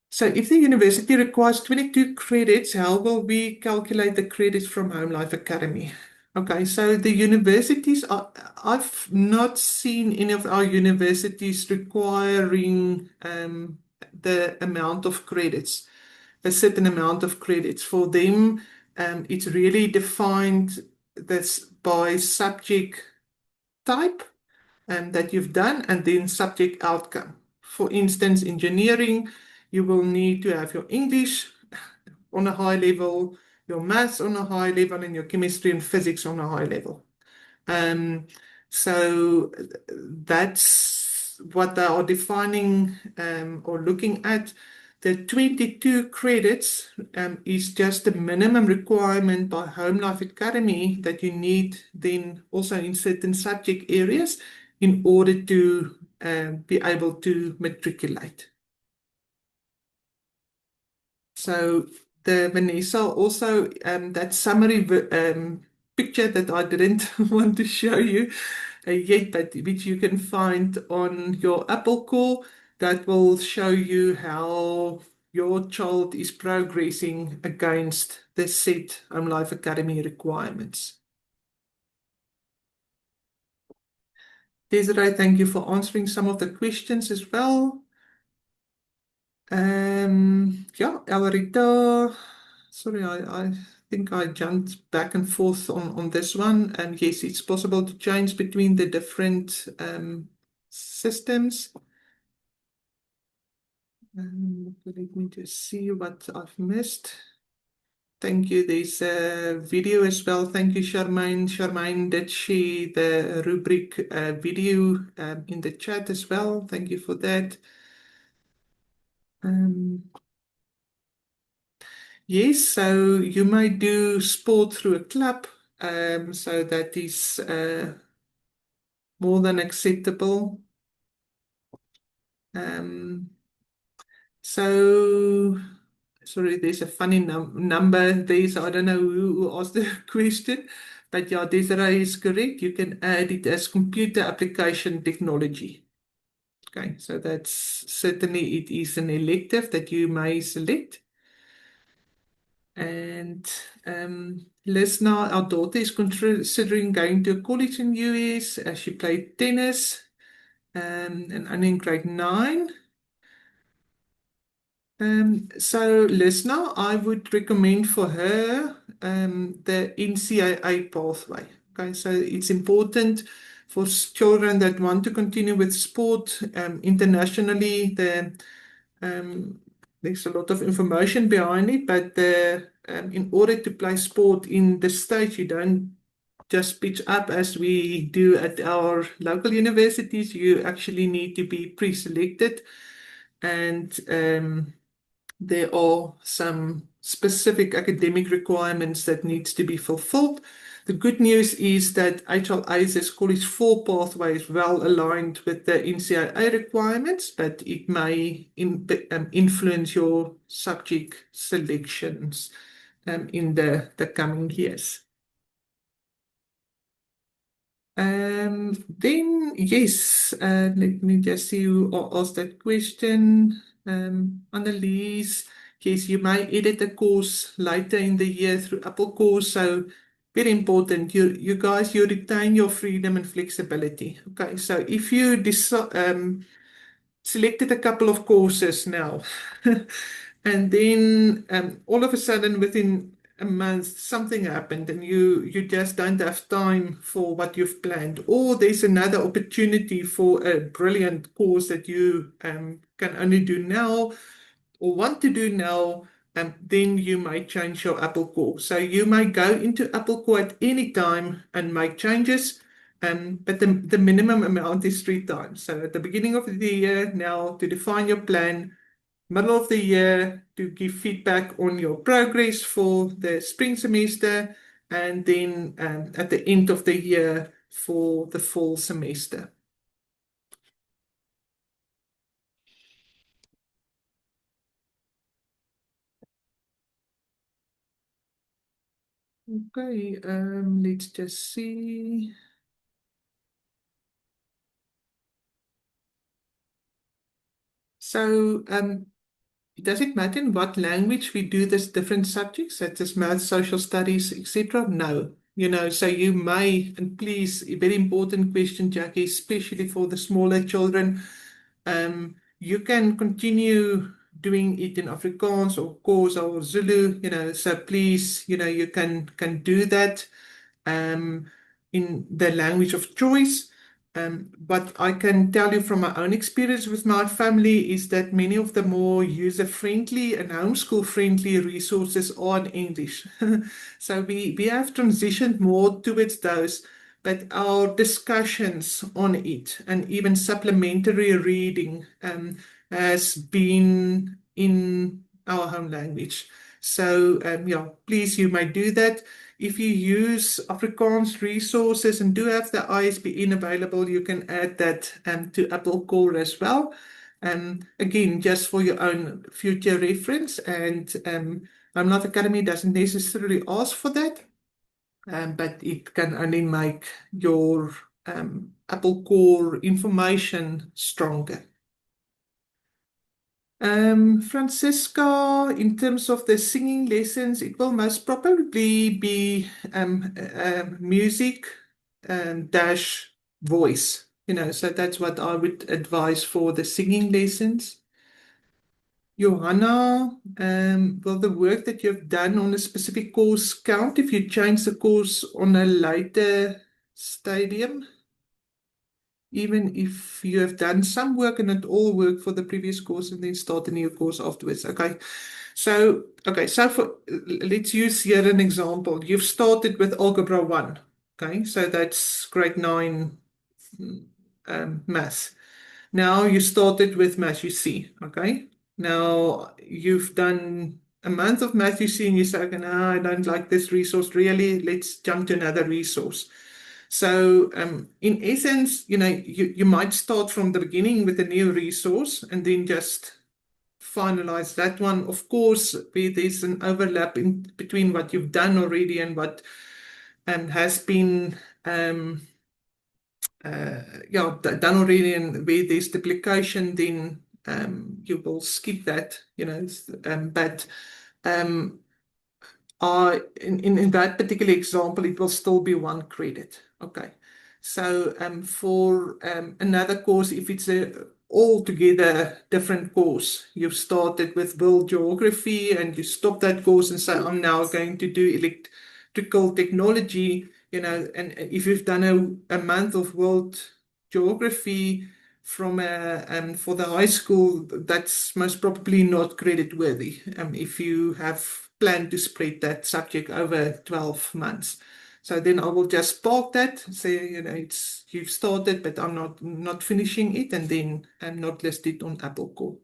So if the university requires 22 credits, how will we calculate the credits from Home Life Academy? Okay, so the universities I've not seen any of our universities requiring the amount of credits, a certain amount of credits. For them, it's really defined this by subject type that you've done and then subject outcome. For instance, engineering, you will need to have your English on a high level, your maths on a high level, and your chemistry and physics on a high level. Um, so that's what they are defining or looking at. The 22 credits is just the minimum requirement by Home Life Academy that you need then also in certain subject areas in order to be able to matriculate. So the Vanessa also that summary picture that I didn't want to show you yet, but which you can find on your Applecore, that will show you how your child is progressing against the set Life Academy requirements. Desiree, thank you for answering some of the questions as well. Yeah, Elrita, sorry, I think I jumped back and forth on this one. And yes, it's possible to change between the different systems. Let me just see what I've missed. Thank you. There's a video as well. Thank you, Charmaine. Charmaine did share the rubric video in the chat as well. Thank you for that. Um, Yes, so you might do sport through a club, so that is more than acceptable. Um, so, sorry, there's a funny number there, so I don't know who asked the question, but yeah, Desiree is correct. You can add it as computer application technology. Okay, so that's certainly it is an elective that you may select. And Lisna, our daughter, is considering going to a college in US. She played tennis and only in grade 9. So Lisna, I would recommend for her the NCAA pathway. Okay, so it's important for children that want to continue with sport internationally. Um, there's a lot of information behind it, but in order to play sport in the States, you don't just pitch up as we do at our local universities. You actually need to be pre-selected, and there are some specific academic requirements that needs to be fulfilled. The good news is that HLA's College 4 pathway is well aligned with the NCAA requirements, but it may influence your subject selections in the coming years. Then, yes, let me just see who asked that question. Annelies, yes, you may edit the course later in the year through Applecore. So, very important. You guys, you retain your freedom and flexibility. Okay, so if you selected a couple of courses now, and then all of a sudden within a month something happened and you just don't have time for what you've planned, or there's another opportunity for a brilliant course that you can only do now or want to do now, then you might change your Applecore. So you might go into Applecore at any time and make changes, but the minimum amount is 3 times. So at the beginning of the year, now to define your plan, middle of the year to give feedback on your progress for the spring semester, and then at the end of the year for the fall semester. Okay, let's just see. So, does it matter in what language we do this different subjects, such as math, social studies, etc.? No. So you may, and please, a very important question, Jackie, especially for the smaller children, you can continue doing it in Afrikaans or Xhosa or Zulu, so please, you can do that um, in the language of choice. But I can tell you from my own experience with my family is that many of the more user-friendly and homeschool-friendly resources are in English. So we have transitioned more towards those, but our discussions on it and even supplementary reading has been in our home language. So yeah, please, you may do that. If you use Afrikaans resources and do have the ISBN available, you can add that to Applecore as well. Again, just for your own future reference. And I'm Not Academy doesn't necessarily ask for that, but it can only make your Applecore information stronger. Francisca, in terms of the singing lessons, it will most probably be music dash voice. So that's what I would advise for the singing lessons. Johanna, will the work that you've done on a specific course count if you change the course on a later stadium? Even if you have done some work and not all work for the previous course and then start a new course afterwards. So let's use here an example. You've started with Algebra 1. Okay, so that's grade 9 maths. Now you started with Math UC. Okay, now you've done a month of Math UC and you say, okay, no, I don't like this resource really. Let's jump to another resource. So, in essence, you might start from the beginning with a new resource and then just finalize that one. Of course, where there's an overlap in between what you've done already and what has been done already, and where there's duplication, then you will skip that, but um, in that particular example, it will still be 1 credit. Okay. So for another course, if it's a altogether different course, you've started with world geography and you stop that course and say, I'm now going to do electrical technology, and if you've done a month of world geography from for the high school, that's most probably not credit worthy if you have planned to spread that subject over 12 months. So then I will just park that, say, you've started, but I'm not finishing it, and then I'm not listed on Applecore.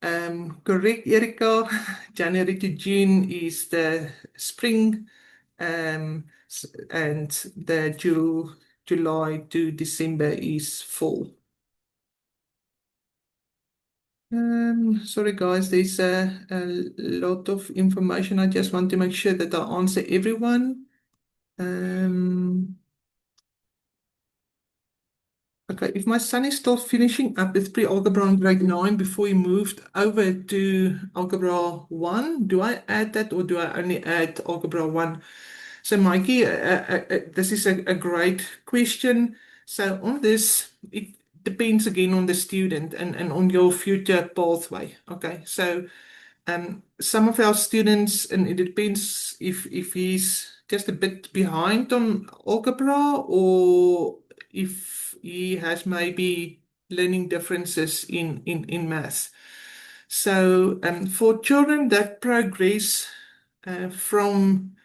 Correct, Erika. January to June is the spring, and the July to December is fall. Sorry guys, there's a lot of information. I just want to make sure that I answer everyone. Okay, if my son is still finishing up with pre-algebra in grade 9 before he moved over to algebra 1, do I add that or do I only add algebra 1? So Mikey, this is a great question. So on this, it depends again on the student and on your future pathway. Okay, so Some of our students, and it depends if he's just a bit behind on algebra or if he has maybe learning differences in maths. So for children that progress from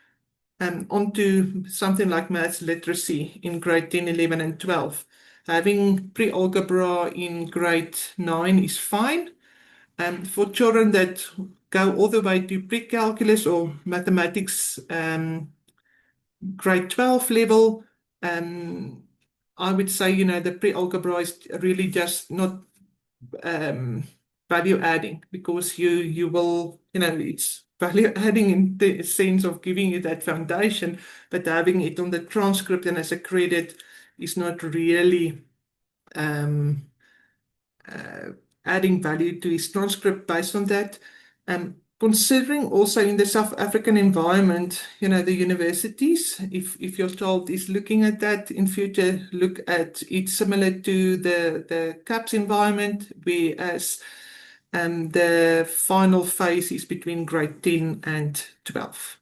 onto something like maths literacy in grade 10, 11, and 12, having pre-algebra in grade 9 is fine. For children that go all the way to pre-calculus or mathematics grade 12 level, um, I would say, the pre-algebra is really just not um, value adding because you will, it's value adding in the sense of giving you that foundation, but having it on the transcript and as a credit is not really um, uh, adding value to his transcript based on that. Considering also in the South African environment, the universities, if your child is looking at that in future, look at it similar to the CAPS environment, whereas the final phase is between grade 10 and 12.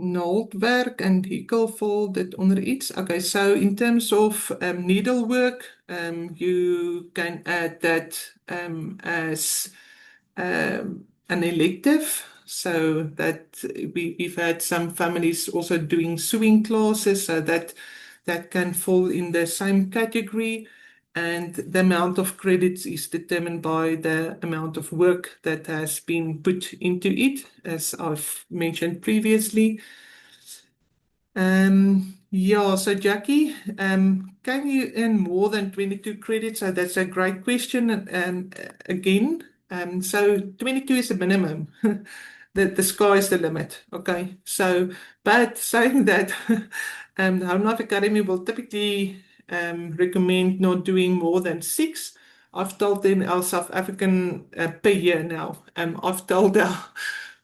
Naaldwerk en hekelvol dit onder iets. Okay, so in terms of needlework, you can add that as an elective. So that we've had some families also doing sewing classes, so that can fall in the same category. And the amount of credits is determined by the amount of work that has been put into it, as I've mentioned previously. Yeah, so Jackie, can you earn more than 22 credits? So that's a great question. Again, so 22 is the minimum. The sky is the limit. Okay. So, but saying that, the Home Life Academy will typically recommend not doing more than six. I've told them our South African per year now. I've told our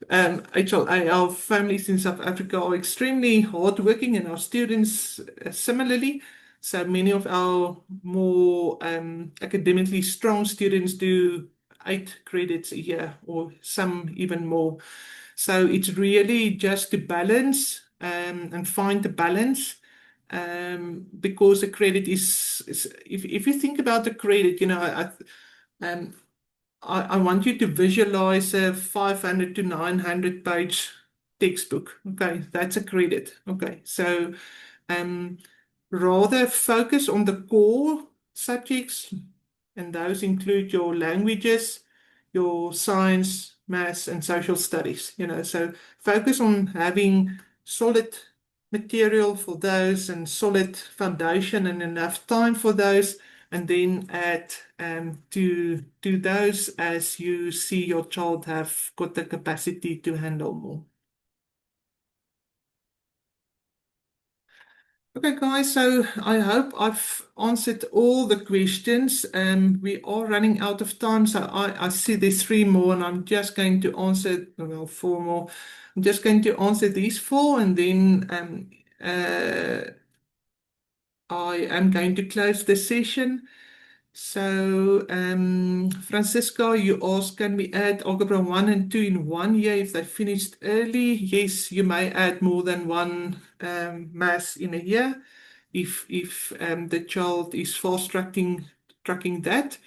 HLA, our families in South Africa are extremely hardworking, and our students similarly. So many of our more academically strong students do 8 credits a year, or some even more. So it's really just to balance and find the balance. Because the credit is if you think about the credit, um, I want you to visualize a 500 to 900 page textbook. Okay, that's a credit. Okay, so um, rather focus on the core subjects, and those include your languages, your science, maths, and social studies. So focus on having solid material for those and solid foundation and enough time for those, and then add to those as you see your child have got the capacity to handle more. Okay, guys, so I hope I've answered all the questions. We are running out of time, so I see there's three more, and I'm just going to answer, well, four more. I'm just going to answer these four, and then I am going to close the session. So, Francisca, you asked, can we add Algebra 1 and 2 in 1 year if they finished early? Yes, you may add more than one mass in a year if the child is fast tracking that.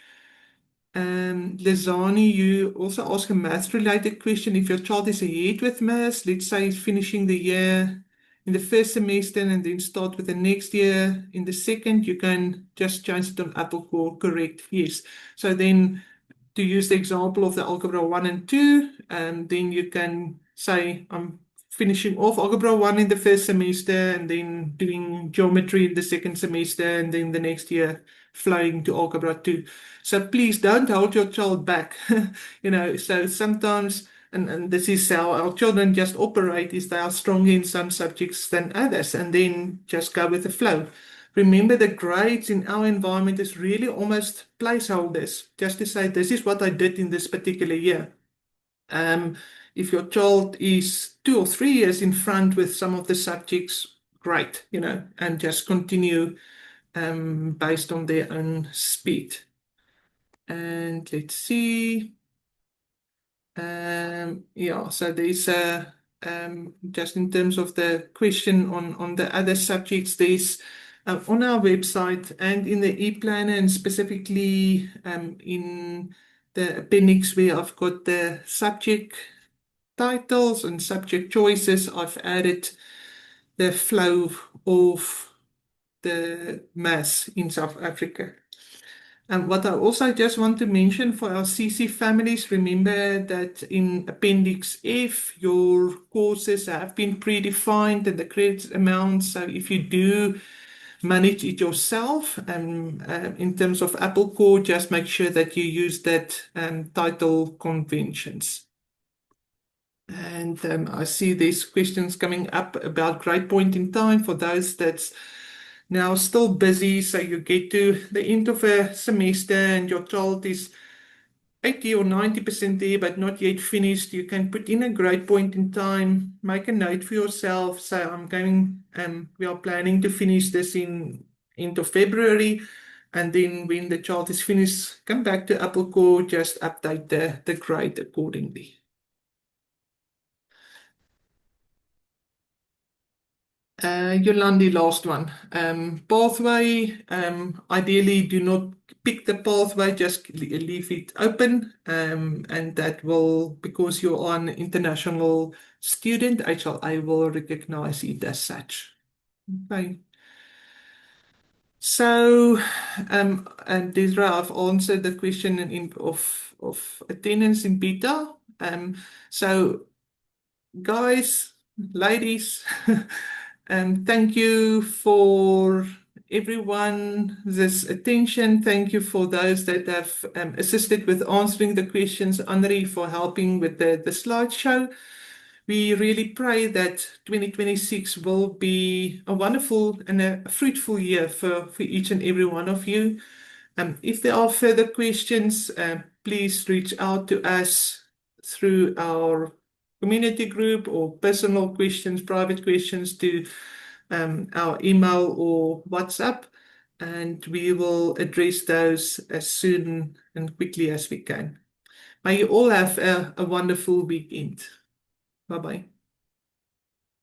Lizani, you also ask a math-related question. If your child is ahead with maths, let's say he's finishing the year in the first semester and then start with the next year in the second, you can just change it on Applecore, correct? Yes. So then to use the example of the Algebra 1 and 2, then you can say, I'm finishing off Algebra 1 in the first semester and then doing geometry in the second semester and then the next year flowing to Algebra 2. So please don't hold your child back. So sometimes, and this is how our children just operate, is they are stronger in some subjects than others, and then just go with the flow. Remember, the grades in our environment is really almost placeholders, just to say, this is what I did in this particular year. If your child is 2 or 3 years in front with some of the subjects, great, and just continue based on their own speed. And let's see. Yeah, so there's just in terms of the question on the other subjects, there's on our website and in the e-planner, and specifically in the appendix where I've got the subject titles and subject choices, I've added the flow of the mass in South Africa. And what I also just want to mention for our CC families, remember that in Appendix F, your courses have been predefined and the credit amount. So if you do manage it yourself, in terms of Applecore, just make sure that you use that title conventions. And I see there's questions coming up about great point in time for those that's now still busy. So you get to the end of a semester and your child is 80 or 90% there, but not yet finished. You can put in a great point in time, make a note for yourself. So we are planning to finish this in end of February. And then when the child is finished, come back to Applecore, just update the grade accordingly. Yolandi, last one. Pathway, ideally do not pick the pathway, just leave it open. And that will, because you are an international student, HLA will recognize it as such. Okay. So, and Desra, I've answered the question of attendance in beta. So guys, ladies, thank you for everyone this attention. Thank you for those that have assisted with answering the questions. Henri for helping with the slideshow. We really pray that 2026 will be a wonderful and a fruitful year for each and every one of you. If there are further questions, please reach out to us through our community group or personal questions, private questions to our email or WhatsApp, and we will address those as soon and quickly as we can. May you all have a wonderful weekend. Bye bye.